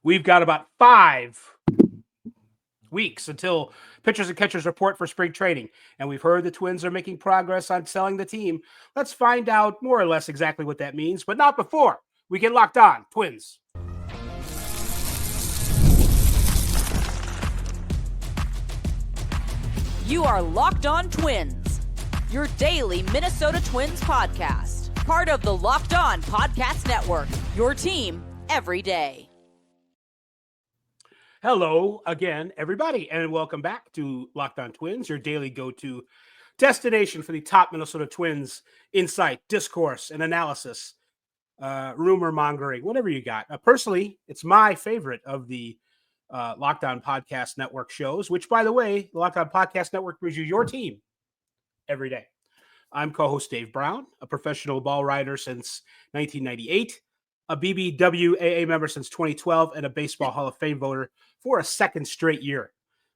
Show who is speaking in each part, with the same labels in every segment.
Speaker 1: We've got about 5 weeks until pitchers and catchers report for spring training, and we've heard the Twins are making progress on selling the team. Let's find out more or less exactly what that means, but not before we get locked on Twins.
Speaker 2: You are Locked On Twins, your daily Minnesota Twins podcast. Part of the Locked On Podcast Network, your team every day.
Speaker 1: Hello again, everybody, and welcome back to Locked On Twins, your daily go-to destination for the top Minnesota Twins insight, discourse, and analysis, rumor mongering, whatever you got. Personally, it's my favorite of the Locked On Podcast Network shows, which, by the way, the Locked On Podcast Network brings you your team every day. I'm co-host Dave Brown, a professional ball writer since 1998, a BBWAA member since 2012, and a Baseball Hall of Fame voter for a second straight year.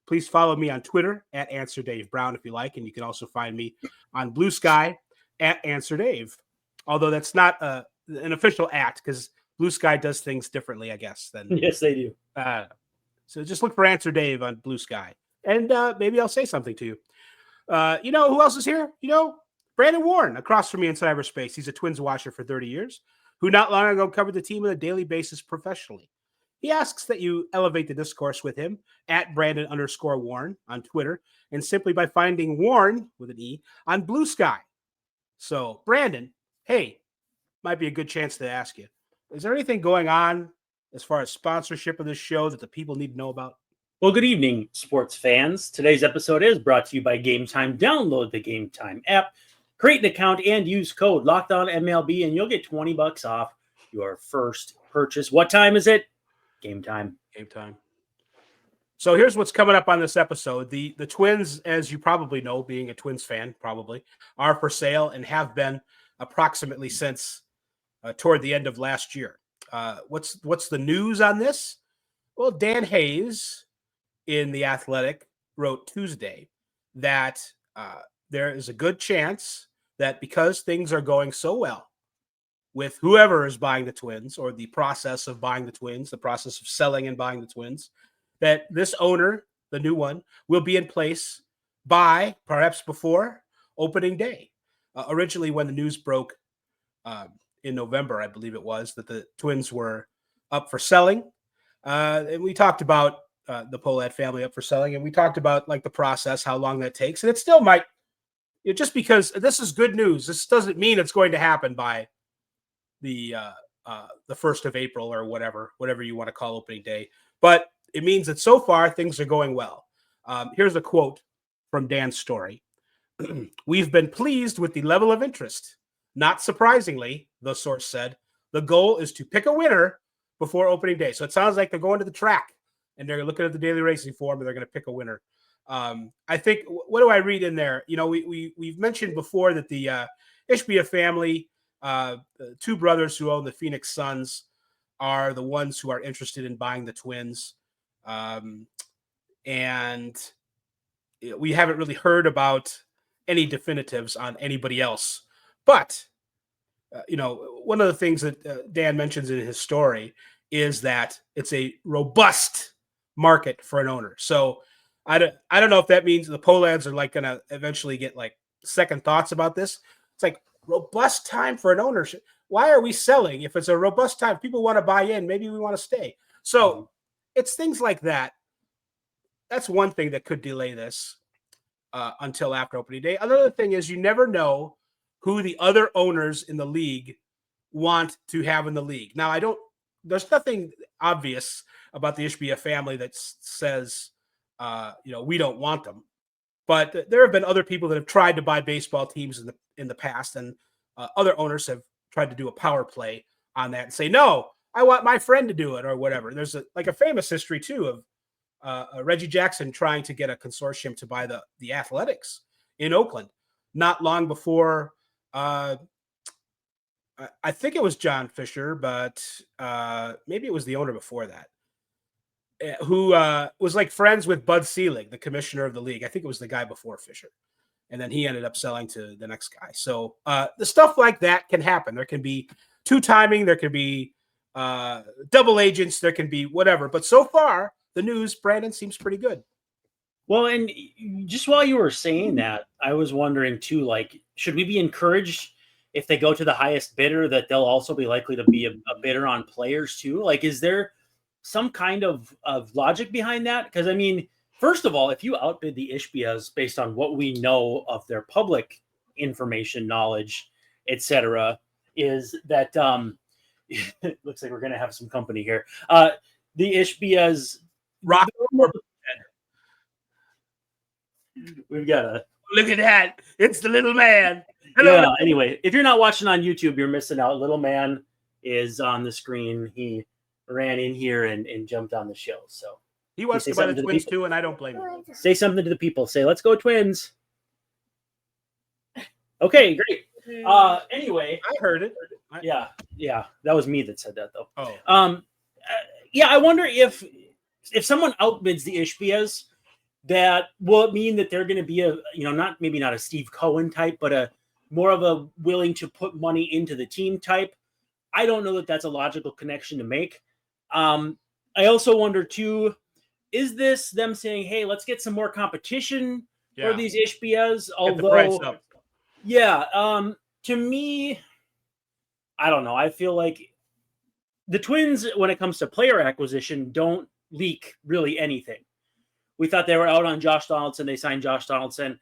Speaker 1: Please follow me on Twitter at @AnswerDaveBrown if you like, and you can also find me on Blue Sky at AnswerDave, although that's not an official act because Blue Sky does things differently, I guess.
Speaker 3: Yes, they do.
Speaker 1: So just look for Answer Dave on Blue Sky, and maybe I'll say something to you. You know who else is here? Brandon Warren, across from me in cyberspace. He's a Twins watcher for 30 years, who not long ago covered the team on a daily basis professionally. He asks that you elevate the discourse with him at Brandon_Warren on Twitter, and simply by finding Warren with an E on Blue Sky. So, Brandon, hey, might be a good chance to ask you, is there anything going on as far as sponsorship of this show that the people need to know about?
Speaker 3: Well, good evening, sports fans. Today's episode is brought to you by Gametime. Download the Gametime app, create an account, and use code LOCKEDONMLB, and you'll get $20 off your first purchase. What time is it? Game time.
Speaker 1: So here's what's coming up on this episode. The Twins, as you probably know, being a Twins fan, probably, are for sale and have been approximately since toward the end of last year. What's the news on this? Well, Dan Hayes in The Athletic wrote Tuesday that there is a good chance that because things are going so well with whoever is buying the Twins, or the process of buying the Twins, the process of selling and buying the Twins, that this owner, the new one, will be in place by perhaps before opening day. Originally, when the news broke in November, I believe it was, that the Twins were up for selling. And we talked about the Pohlad family up for selling, and we talked about like the process, how long that takes. And it still might, just because this is good news, this doesn't mean it's going to happen by the 1st of April or whatever you want to call opening day. But it means that so far things are going well. Here's a quote from Dan's story. "We've been pleased with the level of interest. Not surprisingly," the source said, "the goal is to pick a winner before opening day." So it sounds like they're going to the track and they're looking at the daily racing form and they're going to pick a winner. I think, what do I read in there? We've mentioned before that the Ishbia family, the 2 brothers who own the Phoenix Suns, are the ones who are interested in buying the Twins. And we haven't really heard about any definitives on anybody else. But, one of the things that Dan mentions in his story is that it's a robust market for an owner. So I don't know if that means the Pohlads are like going to eventually get like second thoughts about this. It's like, robust time for an ownership. Why are we selling if it's a robust time? People want to buy in. Maybe we want to stay. So it's things like that. That's one thing that could delay this until after opening day. Another thing is you never know who the other owners in the league want to have in the league. Now, there's nothing obvious about the Ishbia family that says, we don't want them. But there have been other people that have tried to buy baseball teams in the past, and other owners have tried to do a power play on that and say, no, I want my friend to do it or whatever. There's a famous history too of Reggie Jackson trying to get a consortium to buy the Athletics in Oakland, not long before. I think it was John Fisher, but maybe it was the owner before that, who was like friends with Bud Selig, the commissioner of the league. I think it was the guy before Fisher. And then he ended up selling to the next guy. So the stuff like that can happen. There can be two timing. There can be double agents. There can be whatever. But so far, the news, Brandon, seems pretty good.
Speaker 3: Well, and just while you were saying that, I was wondering too, like, should we be encouraged if they go to the highest bidder that they'll also be likely to be a bidder on players too? Like, is there some kind of logic behind that? Because, I mean, first of all, if you outbid the Ishbias based on what we know of their public information, knowledge, etc., is that it looks like we're going to have some company here. The Ishbias
Speaker 1: Rock.
Speaker 3: We've got a
Speaker 1: look at that. It's the little man.
Speaker 3: Hello. Yeah, anyway, if you're not watching on YouTube, you're missing out. Little man is on the screen. He ran in here and jumped on the show. So
Speaker 1: he wants to buy the Twins too, and I don't blame him.
Speaker 3: Say something to the people. Say, let's go Twins. Okay, great. Anyway,
Speaker 1: I heard it.
Speaker 3: Yeah. That was me that said that though.
Speaker 1: Oh.
Speaker 3: Yeah, I wonder if someone outbids the Ishbias, that will it mean that they're going to be maybe not a Steve Cohen type, but a more of a willing to put money into the team type. I don't know that that's a logical connection to make. I also wonder too, is this them saying, hey, let's get some more competition for these Ishbias? Although, to me, I don't know. I feel like the Twins, when it comes to player acquisition, don't leak really anything. We thought they were out on Josh Donaldson. They signed Josh Donaldson.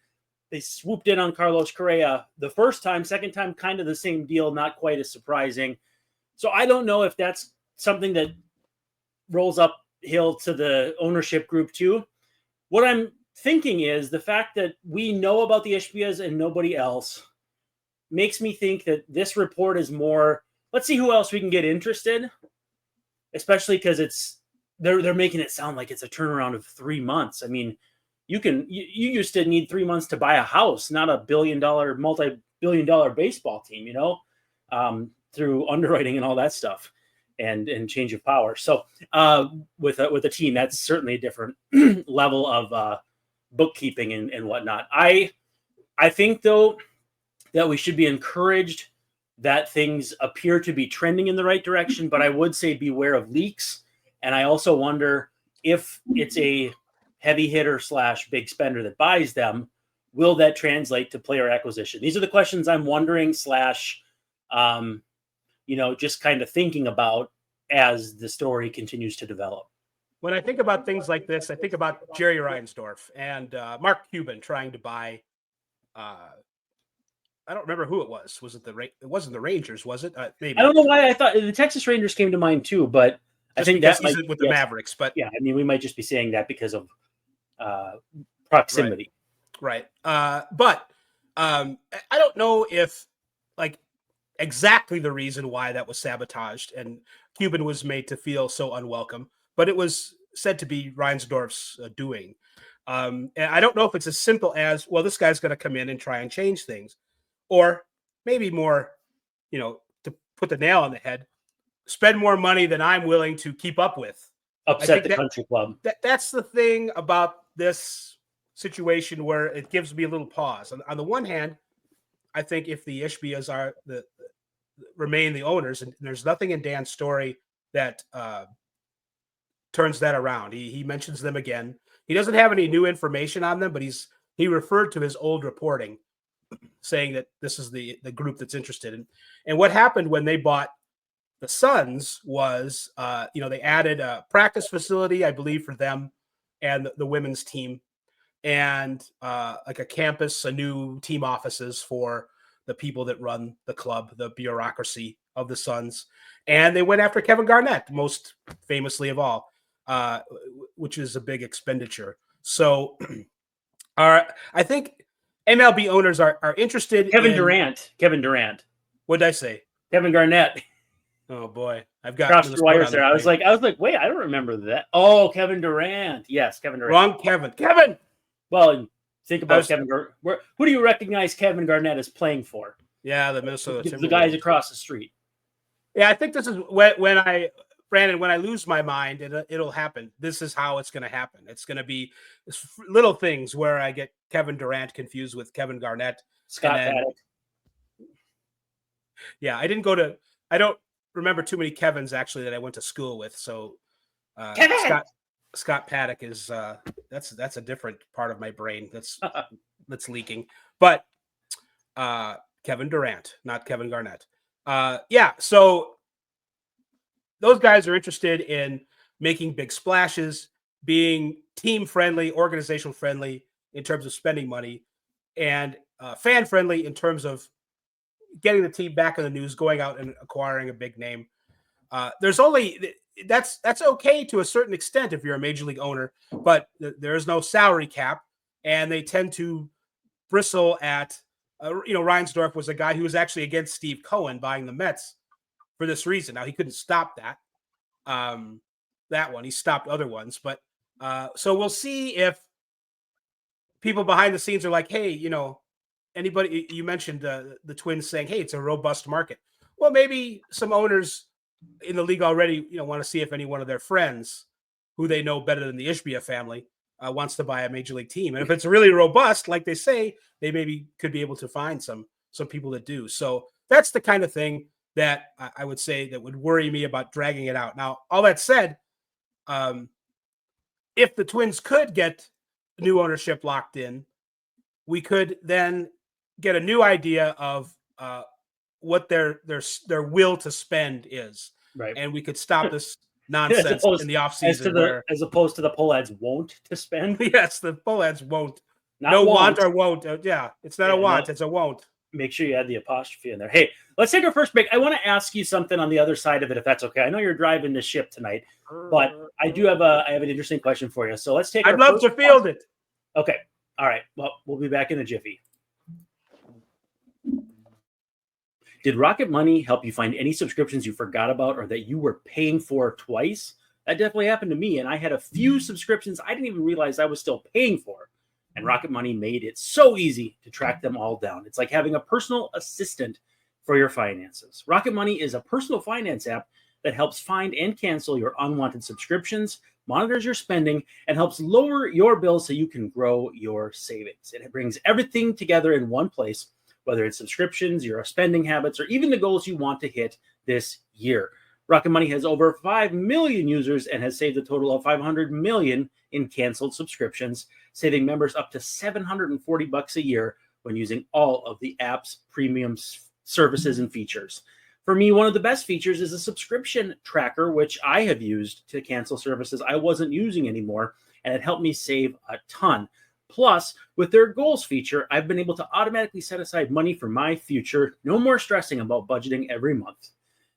Speaker 3: They swooped in on Carlos Correa the first time. Second time, kind of the same deal, not quite as surprising. So I don't know if that's something that rolls uphill to the ownership group too. What I'm thinking is the fact that we know about the Ishbias and nobody else makes me think that this report is more, let's see who else we can get interested, especially because they're making it sound like it's a turnaround of 3 months. I mean, you used to need 3 months to buy a house, not a multi-billion-dollar baseball team, through underwriting and all that stuff and change of power. So with a team, that's certainly a different level of bookkeeping and whatnot. I think, though, that we should be encouraged that things appear to be trending in the right direction, but I would say beware of leaks. And I also wonder if it's a heavy hitter / big spender that buys them, will that translate to player acquisition? These are the questions I'm wondering / just kind of thinking about as the story continues to develop.
Speaker 1: When I think about things like this, I think about Jerry Reinsdorf and Mark Cuban trying to buy. I don't remember who it was. Was it it wasn't the Rangers? Was it? Maybe.
Speaker 3: I don't know why I thought the Texas Rangers came to mind too, but I think that's
Speaker 1: with the Mavericks. But
Speaker 3: yeah, I mean, we might just be saying that because of proximity.
Speaker 1: Right. But I don't know if exactly the reason why that was sabotaged and Cuban was made to feel so unwelcome, but it was said to be Reinsdorf's doing. And I don't know if it's as simple as, well, this guy's going to come in and try and change things, or maybe more, to put the nail on the head, spend more money than I'm willing to keep up with.
Speaker 3: Upset the country club.
Speaker 1: That's the thing about this situation where it gives me a little pause. On the one hand, I think if the Ishbias are remain the owners, and there's nothing in Dan's story that turns that around. He mentions them again. He doesn't have any new information on them, but he referred to his old reporting, saying that this is the group that's interested in. And what happened when they bought the Suns was, they added a practice facility, I believe, for them and the women's team, and like a campus, a new team offices for the people that run the club, the bureaucracy of the Suns. And they went after Kevin Garnett, most famously of all, which is a big expenditure. So I think MLB owners are interested
Speaker 3: Kevin Durant.
Speaker 1: What did I say?
Speaker 3: Kevin Garnett.
Speaker 1: Oh boy, I've got
Speaker 3: crossed the wires there. I was like, wait, I don't remember that. Oh, Kevin Durant. Yes, Kevin Durant.
Speaker 1: Wrong, Kevin.
Speaker 3: Well, think about Kevin Garnett. Who do you recognize Kevin Garnett as playing for?
Speaker 1: Yeah, the Minnesota Timberwolves.
Speaker 3: The guys across the street.
Speaker 1: Yeah, I think this is when I lose my mind, it'll happen. This is how it's going to happen. It's going to be little things where I get Kevin Durant confused with Kevin Garnett.
Speaker 3: Scott Paddock.
Speaker 1: Yeah, I don't remember too many Kevins actually that I went to school with. So
Speaker 3: Kevin!
Speaker 1: Scott Paddock is that's a different part of my brain that's leaking. But Kevin Durant, not Kevin Garnett. Yeah, so those guys are interested in making big splashes, being team friendly, organizational friendly in terms of spending money, and fan friendly in terms of getting the team back in the news, going out and acquiring a big name. There's only that's okay to a certain extent if you're a major league owner, but there is no salary cap, and they tend to bristle at. Reinsdorf was a guy who was actually against Steve Cohen buying the Mets for this reason. Now he couldn't stop that. That one he stopped other ones, but so we'll see if people behind the scenes are like, hey, anybody. You mentioned the Twins saying, hey, it's a robust market. Well, maybe some owners in the league already, want to see if any one of their friends who they know better than the Ishbia family wants to buy a major league team. And if it's really robust, like they say, they maybe could be able to find some people that do. So that's the kind of thing that I would say that would worry me about dragging it out. Now, all that said, if the Twins could get new ownership locked in, we could then get a new idea of what their will to spend is.
Speaker 3: Right.
Speaker 1: And we could stop this nonsense in the offseason.
Speaker 3: As opposed to the Pohlads won't to spend.
Speaker 1: Yes, the Pohlads won't.
Speaker 3: Not
Speaker 1: no
Speaker 3: won't.
Speaker 1: Want or won't. Yeah, it's not a want, it's a won't.
Speaker 3: Make sure you add the apostrophe in there. Hey, let's take our first break. I want to ask you something on the other side of it, if that's okay. I know you're driving the ship tonight, but I have an interesting question for you. So let's take.
Speaker 1: I'd love to field it.
Speaker 3: Okay. All right. Well, we'll be back in a jiffy. Did Rocket Money help you find any subscriptions you forgot about or that you were paying for twice? That definitely happened to me, and I had a few subscriptions I didn't even realize I was still paying for. And Rocket Money made it so easy to track them all down. It's like having a personal assistant for your finances. Rocket Money is a personal finance app that helps find and cancel your unwanted subscriptions, monitors your spending, and helps lower your bills so you can grow your savings. And it brings everything together in one place, whether it's subscriptions, your spending habits, or even the goals you want to hit this year. Rocket Money has over 5 million users and has saved a total of $500 million in canceled subscriptions, saving members up to $740 a year when using all of the app's premium services and features. For me, one of the best features is a subscription tracker, which I have used to cancel services I wasn't using anymore, and it helped me save a ton. Plus, with their goals feature, I've been able to automatically set aside money for my future. No more stressing about budgeting every month.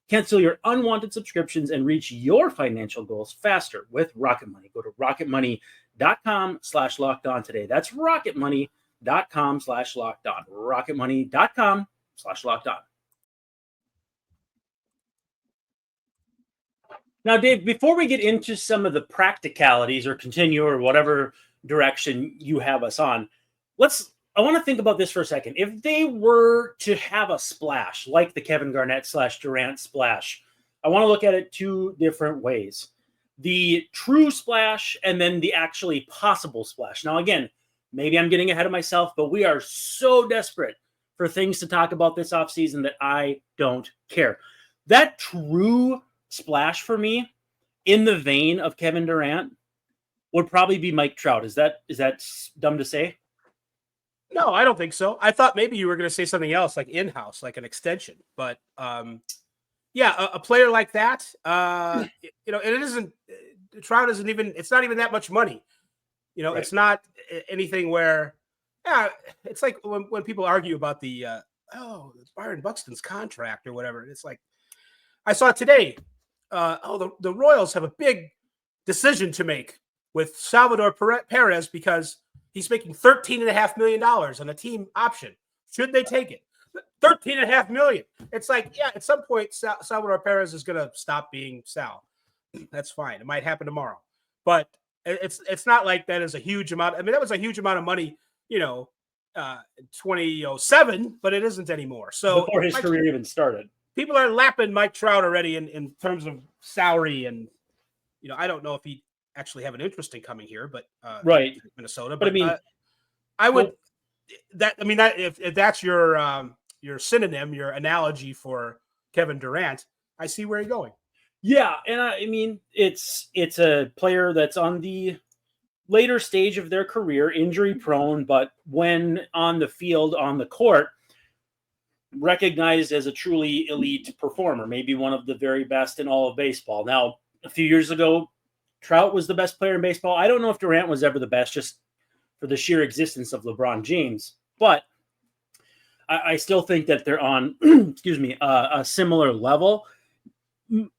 Speaker 3: Cancel your unwanted subscriptions and reach your financial goals faster with Rocket Money. Go to rocketmoney.com/lockedon today. That's rocketmoney.com/lockedon. rocketmoney.com/lockedon. Now, Dave, before we get into some of the practicalities or continue or whatever direction you have us on, I want to think about this for a second. If they were to have a splash like the Kevin Garnett / Durant splash, I want to look at it two different ways. The true splash and then the actually possible splash. Now, again, maybe I'm getting ahead of myself, but we are so desperate for things to talk about this offseason that I don't care. That true splash for me, in the vein of Kevin Durant, would probably be Mike Trout. Is that dumb to say?
Speaker 1: No, I don't think so. I thought maybe you were going to say something else, like in-house, like an extension. But yeah, a player like that, it isn't. Trout isn't even. It's not even that much money. Right. It's not anything where. Yeah, it's like when people argue about the it's Byron Buxton's contract or whatever. It's like I saw today. The Royals have a big decision to make with Salvador Perez because he's making $13.5 million on a team option. Should they take it? $13.5 million. It's like, yeah, at some point, Salvador Perez is going to stop being Sal. That's fine. It might happen tomorrow. But it's not like that is a huge amount. I mean, that was a huge amount of money, 2007, but it isn't anymore. So
Speaker 3: before his career even started.
Speaker 1: People are lapping Mike Trout already in terms of salary. And, I don't know if he actually have an interest in coming here, but
Speaker 3: right,
Speaker 1: Minnesota. But I mean, if that's your synonym, your analogy for Kevin Durant, I see where you're going.
Speaker 3: Yeah, and I mean it's a player that's on the later stage of their career, injury prone, but when on the field, on the court, recognized as a truly elite performer, maybe one of the very best in all of baseball. Now, a few years ago, Trout was the best player in baseball. I don't know if Durant was ever the best, just for the sheer existence of LeBron James, but I still think that they're on, excuse me, a similar level.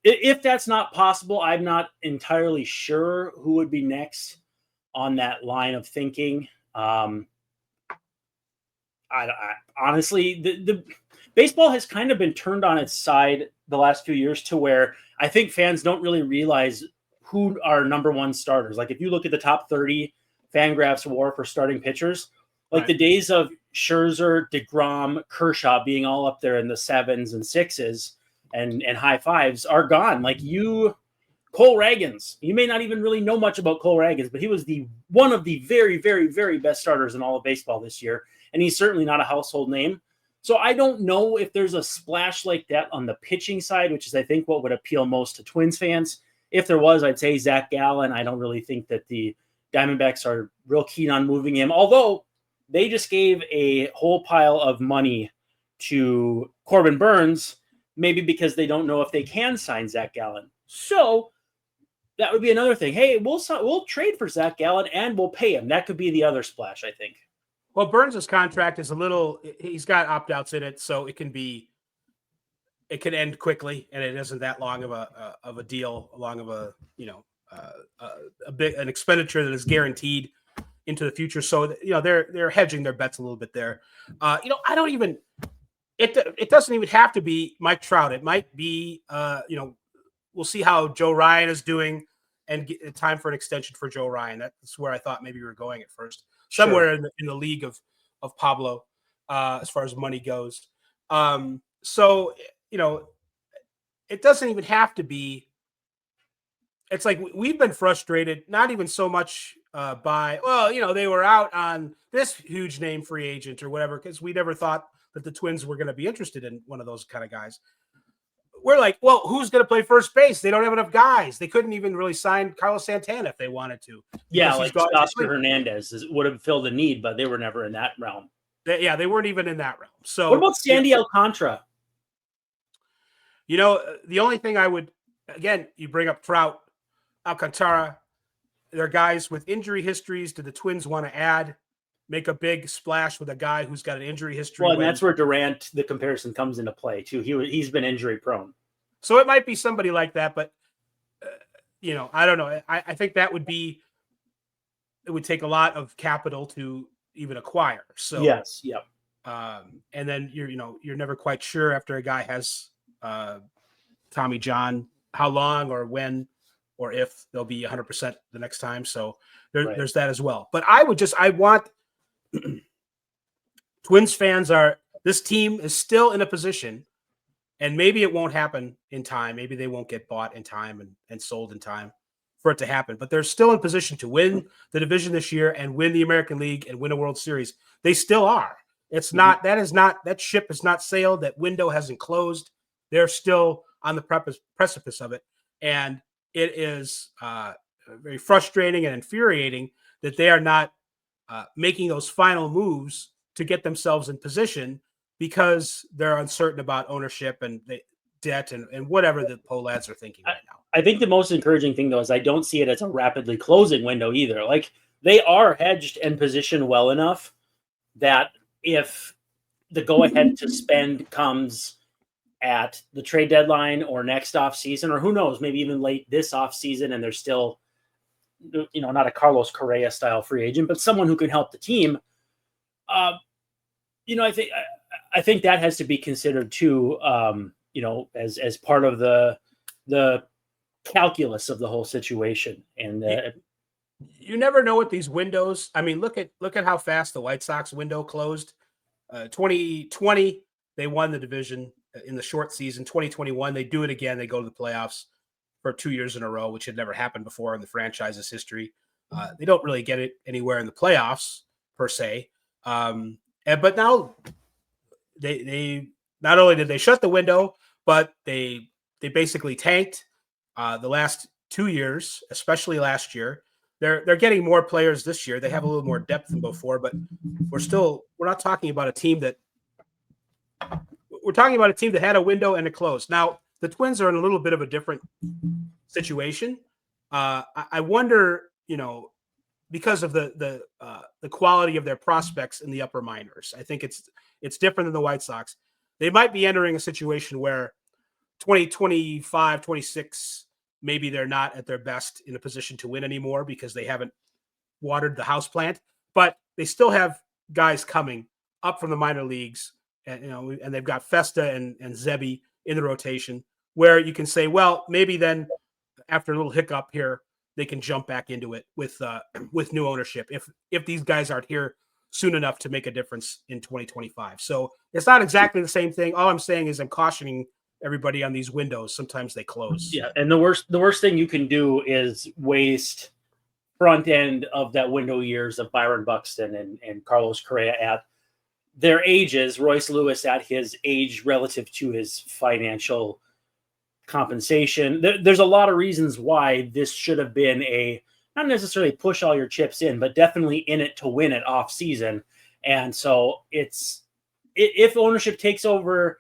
Speaker 3: If that's not possible, I'm not entirely sure who would be next on that line of thinking. I honestly, the baseball has kind of been turned on its side the last few years to where I think fans don't really realize who are number one starters. Like if you look at the top 30 Fangraphs war for starting pitchers, like the days of Scherzer, DeGrom, Kershaw being all up there in the 7s and 6s and high 5s are gone. Like Cole Ragans, you may not even really know much about Cole Ragans, but he was one of the very, very, very best starters in all of baseball this year. And he's certainly not a household name. So I don't know if there's a splash like that on the pitching side, which is, I think, what would appeal most to Twins fans. If there was, I'd say Zach Gallen. I don't really think that the Diamondbacks are real keen on moving him, although they just gave a whole pile of money to Corbin Burns, maybe because they don't know if they can sign Zach Gallen. So that would be another thing. Hey, we'll trade for Zach Gallen and we'll pay him. That could be the other splash, I think.
Speaker 1: Well, Burns' contract is he's got opt-outs in it, so it can end quickly, and it isn't that long of a deal, an expenditure that is guaranteed into the future. So, they're hedging their bets a little bit there. It doesn't even have to be Mike Trout. It might be, we'll see how Joe Ryan is doing and get time for an extension for Joe Ryan. That's where I thought maybe we were going at first. Somewhere in the league of Pablo, as far as money goes. So, it doesn't even have to be. It's like we've been frustrated, not even so much they were out on this huge name free agent or whatever, because we never thought that the Twins were going to be interested in one of those kind of guys. We're like, well, who's going to play first base? They don't have enough guys. They couldn't even really sign Carlos Santana if they wanted to.
Speaker 3: Yeah, like Oscar Hernandez would have filled the need, but they were never in that realm.
Speaker 1: They weren't even in that realm. So
Speaker 3: what about Sandy Alcantara?
Speaker 1: The only thing I would, again, you bring up Trout, Alcantara, they're guys with injury histories. Do the Twins want to make a big splash with a guy who's got an injury history?
Speaker 3: Well, and that's where Durant, the comparison comes into play too. He's been injury prone.
Speaker 1: So it might be somebody like that, but I don't know. I think it would take a lot of capital to even acquire. So
Speaker 3: yes. Yep.
Speaker 1: And then you're never quite sure after a guy has Tommy John, how long or when, or if they'll be 100% the next time. So there's that as well. But I want Twins fans this team is still in a position, and maybe it won't happen in time. Maybe they won't get bought in time and sold in time for it to happen, but they're still in position to win the division this year and win the American League and win a World Series. They still are. It's not, that ship has not sailed. That window hasn't closed. They're still on the precipice of it. And it is very frustrating and infuriating that they are not making those final moves to get themselves in position because they're uncertain about ownership and debt and whatever the Pohlads are thinking right now.
Speaker 3: I think the most encouraging thing, though, is I don't see it as a rapidly closing window either. Like, they are hedged and positioned well enough that if the go-ahead to spend comes at the trade deadline or next offseason, or who knows, maybe even late this offseason, and they're still, not a Carlos Correa style free agent, but someone who can help the team. I think that has to be considered too, as part of the calculus of the whole situation. And
Speaker 1: you never know with these windows. I mean, look at how fast the White Sox window closed. 2020, they won the division in the short season. 2021, they do it again. They go to the playoffs for 2 years in a row, which had never happened before in the franchise's history. They don't really get it anywhere in the playoffs per se. But now they not only did they shut the window, but they they basically tanked the last 2 years, especially last year. They're getting more players this year. They have a little more depth than before, but we're not talking about a team that had a window and it closed. Now the Twins are in a little bit of a different situation. I wonder, because of the quality of their prospects in the upper minors. I think it's different than the White Sox. They might be entering a situation where 2025, 26, maybe they're not at their best in a position to win anymore because they haven't watered the houseplant, but they still have guys coming up from the minor leagues, and they've got Festa and Zebi in the rotation where you can say, well, maybe then after a little hiccup here, they can jump back into it with new ownership if these guys aren't here soon enough to make a difference in 2025. So it's not exactly the same thing. All I'm saying is I'm cautioning everybody on these windows. Sometimes they close.
Speaker 3: Yeah, and the worst thing you can do is waste front end of that window years of Byron Buxton and Carlos Correa at their ages. Royce Lewis at his age relative to his financial compensation. There's a lot of reasons why this should have been not necessarily push all your chips in, but definitely in it to win it off season. And so if ownership takes over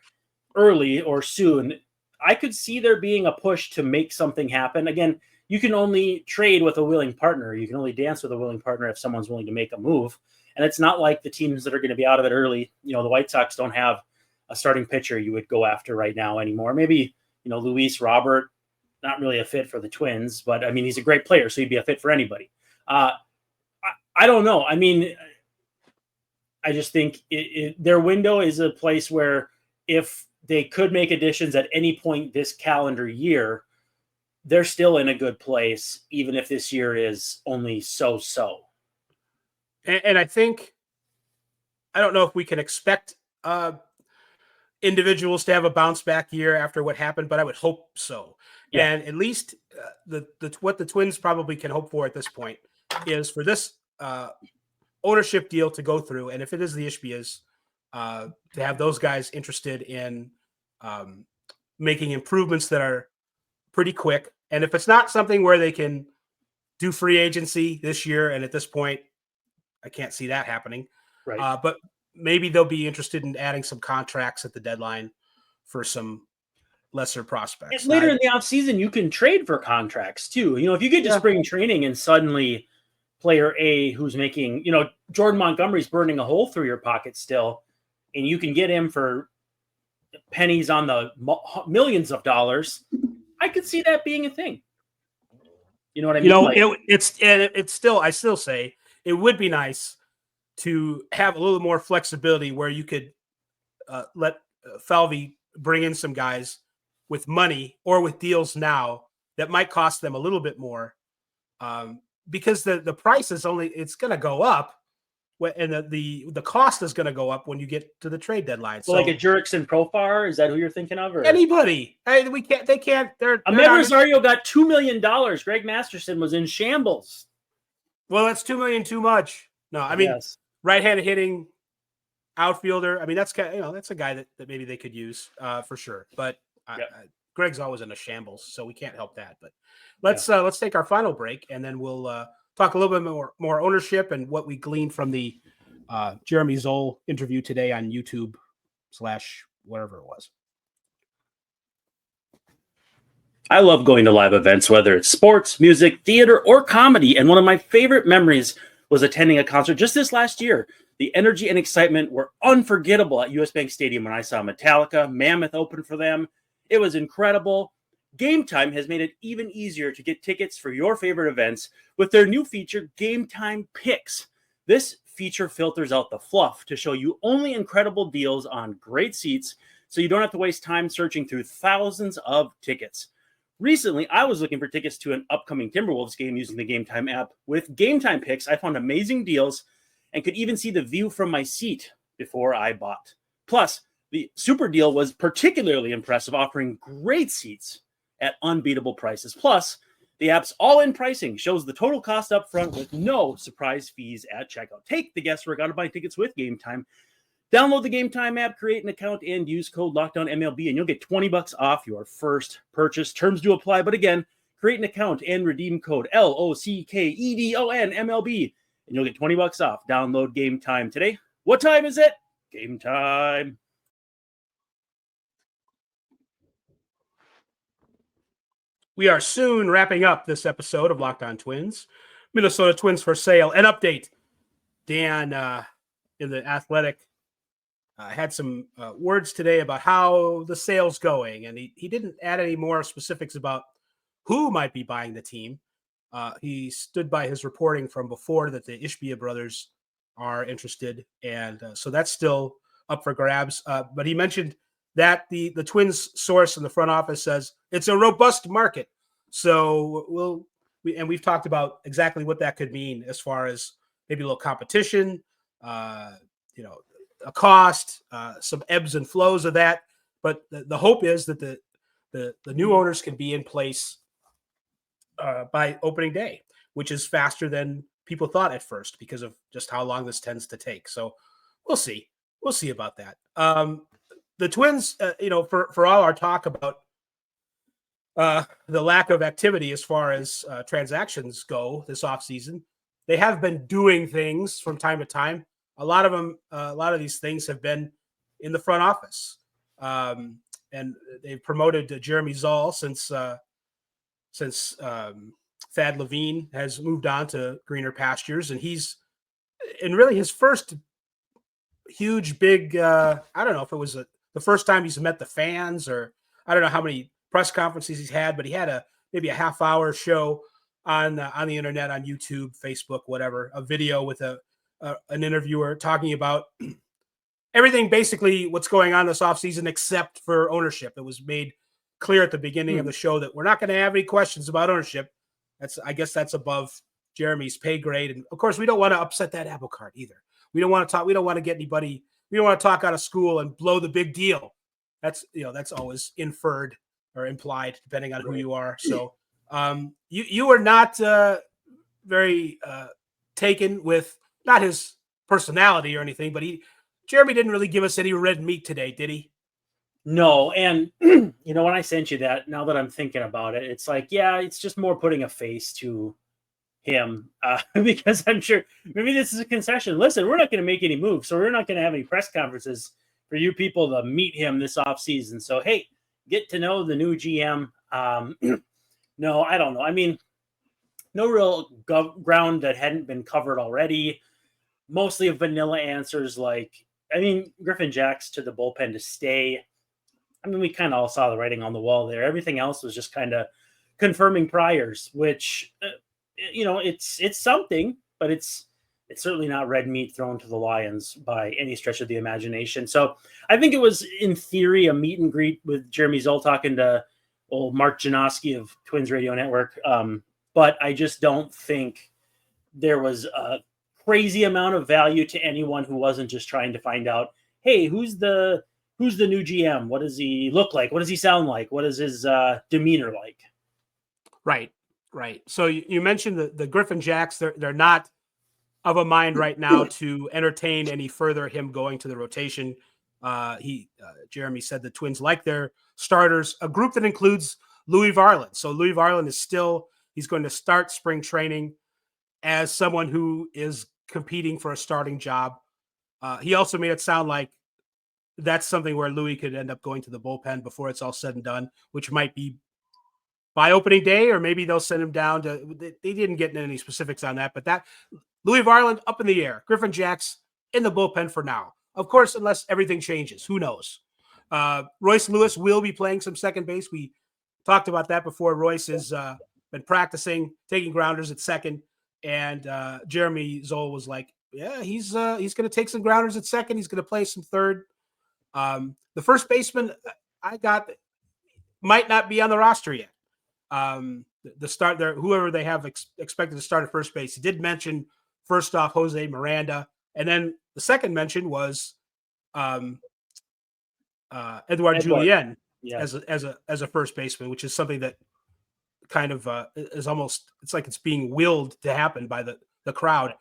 Speaker 3: early or soon, I could see there being a push to make something happen. Again, you can only trade with a willing partner. You can only dance with a willing partner if someone's willing to make a move. And it's not like the teams that are going to be out of it early. The White Sox don't have a starting pitcher you would go after right now anymore. Maybe, Luis Robert, not really a fit for the Twins, but I mean, he's a great player, so he'd be a fit for anybody. I don't know. I mean, I just think their window is a place where if they could make additions at any point this calendar year, they're still in a good place, even if this year is only so-so.
Speaker 1: And I think, I don't know if we can expect individuals to have a bounce back year after what happened, but I would hope so. Yeah. And at least what the Twins probably can hope for at this point is for this ownership deal to go through. And if it is the Ishbias, to have those guys interested in making improvements that are pretty quick. And if it's not something where they can do free agency this year, and at this point, I can't see that happening.
Speaker 3: Right.
Speaker 1: But maybe they'll be interested in adding some contracts at the deadline for some lesser prospects.
Speaker 3: And later in the offseason, you can trade for contracts too. If you get to spring training and suddenly player A who's making, Jordan Montgomery's burning a hole through your pocket still, and you can get him for pennies on the millions of dollars, I could see that being a thing. You know what I mean?
Speaker 1: It's still, I still say it would be nice to have a little more flexibility where you could let Falvey bring in some guys with money or with deals now that might cost them a little bit more, because the price is it's going to go up, and the cost is going to go up when you get to the trade deadline.
Speaker 3: So like a Jurickson Profar, is that who you're thinking of? Or?
Speaker 1: Anybody? They can't.
Speaker 3: Ahmed Rosario got $2 million. Greg Masterson was in shambles.
Speaker 1: Well, that's $2 million too much. No, I mean, yes. Right-handed hitting outfielder. I mean, that's that's a guy that maybe they could use for sure. But Greg's always in a shambles, so we can't help that. But let's take our final break, and then we'll talk a little bit more ownership and what we gleaned from the Jeremy Zoll interview today on YouTube / whatever it was.
Speaker 3: I love going to live events, whether it's sports, music, theater, or comedy. And one of my favorite memories was attending a concert just this last year. The energy and excitement were unforgettable at US Bank Stadium when I saw Metallica. Mammoth open for them. It was incredible. Gametime has made it even easier to get tickets for your favorite events with their new feature, Gametime Picks. This feature filters out the fluff to show you only incredible deals on great seats, so you don't have to waste time searching through thousands of tickets. Recently, I was looking for tickets to an upcoming Timberwolves game using the Gametime app. With Gametime Picks, I found amazing deals and could even see the view from my seat before I bought. Plus, the super deal was particularly impressive, offering great seats at unbeatable prices. Plus, the app's all-in pricing shows the total cost up front with no surprise fees at checkout. Take the guesswork out of buying tickets with Gametime. Download the Gametime app, create an account, and use code LOCKEDONMLB, and you'll get $20 off your first purchase. Terms do apply, but again, create an account and redeem code LOCKEDONMLB, and you'll get $20 off. Download Gametime today. What time is it? Gametime.
Speaker 1: We are soon wrapping up this episode of Locked On Twins. Minnesota Twins for sale. An update. Dan in the Athletic had some words today about how the sale's going, and he didn't add any more specifics about who might be buying the team. He stood by his reporting from before that the Ishbia brothers are interested, and so that's still up for grabs. But he mentioned that the Twins source in the front office says it's a robust market. So we've talked about exactly what that could mean as far as maybe a little competition, a cost, some ebbs and flows of that. But the hope is that the new owners can be in place by opening day, which is faster than people thought at first because of just how long this tends to take. So we'll see. We'll see about that. The Twins, for all our talk about the lack of activity as far as transactions go this offseason, they have been doing things from time to time. A lot of these things have been in the front office. And they've promoted Jeremy Zoll since Thad Levine has moved on to greener pastures, and he's in really his first huge, big, I don't know if it was the first time he's met the fans, or I don't know how many press conferences he's had, but he had maybe a half-hour show on the internet, on YouTube, Facebook, whatever, a video with an interviewer talking about everything, basically what's going on this offseason except for ownership. It was made clear at the beginning of the show that we're not going to have any questions about ownership. I guess that's above Jeremy's pay grade. And of course, we don't want to upset that apple cart either. We don't want to talk. We don't want to get anybody. We don't want to talk out of school and blow the big deal. That's always inferred or implied, depending on who you are. So you were not very taken with not his personality or anything, but Jeremy didn't really give us any red meat today, did he?
Speaker 3: No, and when I sent you that, now that I'm thinking about it, it's like, yeah, it's just more putting a face to him because I'm sure maybe this is a concession. Listen, we're not going to make any moves, so we're not going to have any press conferences for you people to meet him this offseason. So, hey, get to know the new GM. No, I don't know. I mean, no real ground that hadn't been covered already. Mostly vanilla answers like, Griffin Jacks to the bullpen to stay. We kind of all saw the writing on the wall there. Everything else was just kind of confirming priors, which, it's something, but it's certainly not red meat thrown to the lions by any stretch of the imagination. So I think it was, in theory, a meet and greet with Jeremy Zoll talking to old Mark Janoski of Twins Radio Network. But I just don't think there was a crazy amount of value to anyone who wasn't just trying to find out, hey, who's the new GM? What does he look like? What does he sound like? What is his demeanor like?
Speaker 1: Right. So you mentioned the Griffin Jacks. They're not of a mind right now to entertain any further him going to the rotation. Jeremy said the Twins like their starters, a group that includes Louis Varland. So Louis Varland he's going to start spring training as someone who is competing for a starting job. He also made it sound like that's something where Louis could end up going to the bullpen before it's all said and done, which might be by opening day, or maybe they'll send him down to. They didn't get into any specifics on that, but that Louis Varland up in the air, Griffin Jacks in the bullpen for now. Of course, unless everything changes, who knows? Royce Lewis will be playing some second base. We talked about that before. Royce has been practicing, taking grounders at second, and Jeremy Zoll was like, "Yeah, he's going to take some grounders at second. He's going to play some third." The first baseman I got might not be on the roster yet. The start there, whoever they have expected to start at first base. He did mention first off Jose Miranda, and then the second mention was Edouard Julien as a first baseman, which is something that kind of is almost, it's like it's being willed to happen by the crowd.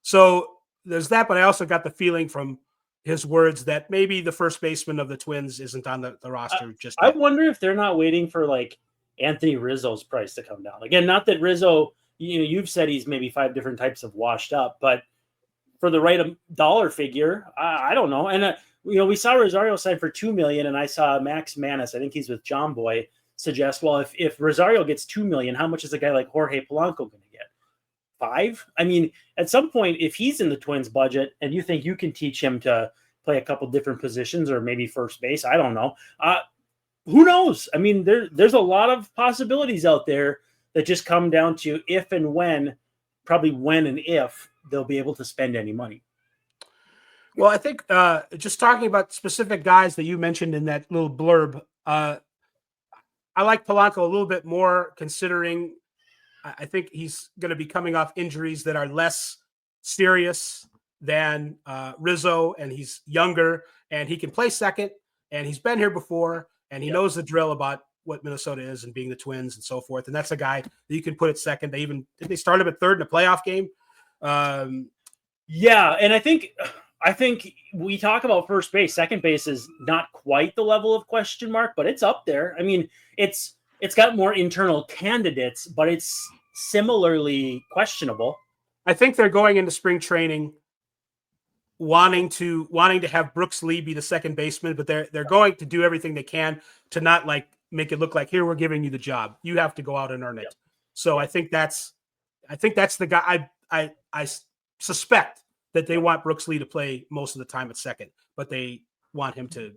Speaker 1: So there's that, but I also got the feeling from his words that maybe the first baseman of the Twins isn't on the roster just
Speaker 3: I
Speaker 1: yet.
Speaker 3: wonder if they're not waiting for like Anthony Rizzo's price to come down. Again, not that Rizzo, you've said he's maybe 5 different types of washed up, but for the right dollar figure, I don't know. And we saw Rosario sign for $2 million, and I saw Max Manis, I think he's with John Boy, suggest, well, if Rosario gets $2 million, how much is a guy like Jorge Polanco going to get? 5? I mean, at some point, if he's in the Twins budget and you think you can teach him to play a couple different positions or maybe first base, I don't know. Who knows? I mean, there's a lot of possibilities out there that just come down to if and when, probably when and if they'll be able to spend any money.
Speaker 1: Well, I think just talking about specific guys that you mentioned in that little blurb, I like Polanco a little bit more, considering I think he's going to be coming off injuries that are less serious than Rizzo, and he's younger, and he can play second, and he's been here before, and he knows the drill about what Minnesota is and being the Twins and so forth. And that's a guy that you can put at second. They start him at third in a playoff game.
Speaker 3: Yeah, and I think we talk about first base. Second base is not quite the level of question mark, but it's up there. I mean, it's got more internal candidates, but it's similarly questionable.
Speaker 1: I think they're going into spring training wanting to have Brooks Lee be the second baseman, but they're going to do everything they can to not like make it look like, here, we're giving you the job. You have to go out and earn it. So I think that's the guy. I suspect that they want Brooks Lee to play most of the time at second, but they want him to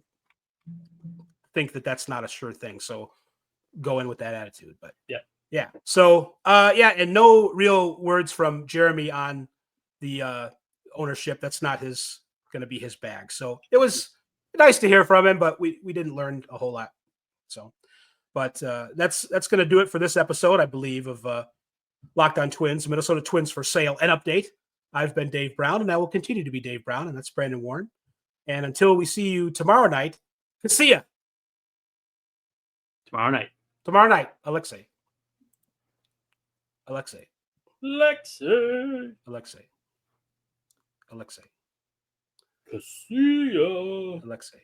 Speaker 1: think that that's not a sure thing. So go in with that attitude. But yeah. So and no real words from Jeremy on the ownership. That's not going to be his bag. So it was nice to hear from him, but we didn't learn a whole lot. So, but that's going to do it for this episode, I believe, of Locked On Twins, Minnesota Twins for sale and update. I've been Dave Brown, and I will continue to be Dave Brown, and that's Brandon Warren. And until we see you tomorrow night, see ya.
Speaker 3: Tomorrow night,
Speaker 1: Alexei.
Speaker 3: see ya.
Speaker 1: Alexei.